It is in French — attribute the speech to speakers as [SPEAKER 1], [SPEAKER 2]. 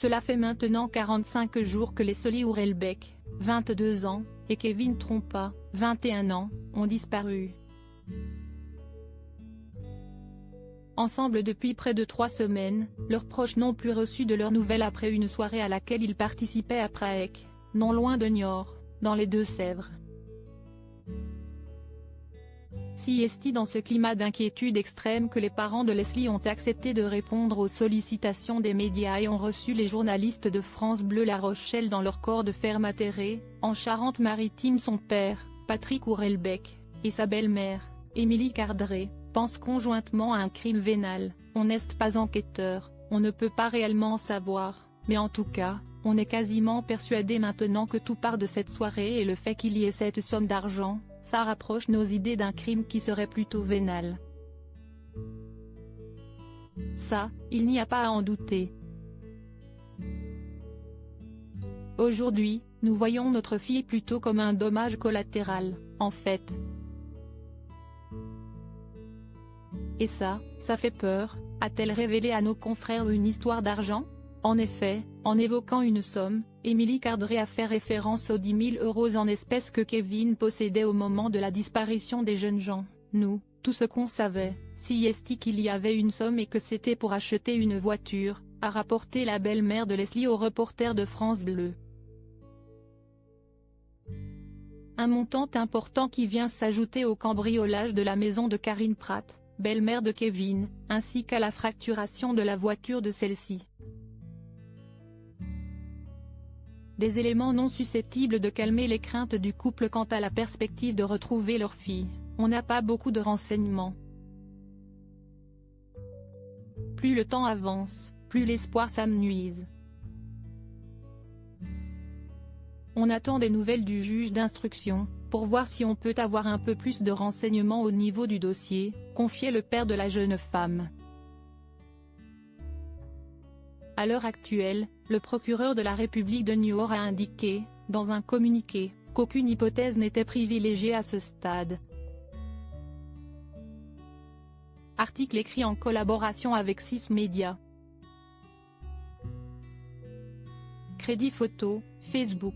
[SPEAKER 1] Cela fait maintenant 45 jours que Leslie Hurlbeke, 22 ans, et Kevin Trompa, 21 ans, ont disparu. Ensemble depuis près de 3 semaines, leurs proches n'ont plus reçu de leurs nouvelles après une soirée à laquelle ils participaient à Prague, non loin de Niort, dans les Deux-Sèvres. Si est dans ce climat d'inquiétude extrême que les parents de Leslie ont accepté de répondre aux sollicitations des médias et ont reçu les journalistes de France Bleu La Rochelle dans leur corps de ferme atterré, en Charente-Maritime. Son père, Patrick Hurlbeke, et sa belle-mère, Émilie Cardré, pensent conjointement à un crime vénal. On n'est pas enquêteur, on ne peut pas réellement savoir, mais en tout cas, on est quasiment persuadé maintenant que tout part de cette soirée et le fait qu'il y ait cette somme d'argent, ça rapproche nos idées d'un crime qui serait plutôt vénal. Ça, il n'y a pas à en douter. Aujourd'hui, nous voyons notre fille plutôt comme un dommage collatéral, en fait. Et ça fait peur, a-t-elle révélé à nos confrères une histoire d'argent? En effet, en évoquant une somme, Émilie Cardré a fait référence aux 10 000 € en espèces que Kevin possédait au moment de la disparition des jeunes gens. Nous, tout ce qu'on savait, si est qu'il y avait une somme et que c'était pour acheter une voiture, a rapporté la belle-mère de Leslie au reporter de France Bleu. Un montant important qui vient s'ajouter au cambriolage de la maison de Karine Pratt, belle-mère de Kevin, ainsi qu'à la fracturation de la voiture de celle-ci. Des éléments non susceptibles de calmer les craintes du couple quant à la perspective de retrouver leur fille. On n'a pas beaucoup de renseignements. Plus le temps avance, plus l'espoir s'amenuise. On attend des nouvelles du juge d'instruction, pour voir si on peut avoir un peu plus de renseignements au niveau du dossier, confiait le père de la jeune femme. À l'heure actuelle, le procureur de la République de Niort a indiqué, dans un communiqué, qu'aucune hypothèse n'était privilégiée à ce stade. Article écrit en collaboration avec 6 médias. Crédit photo, Facebook.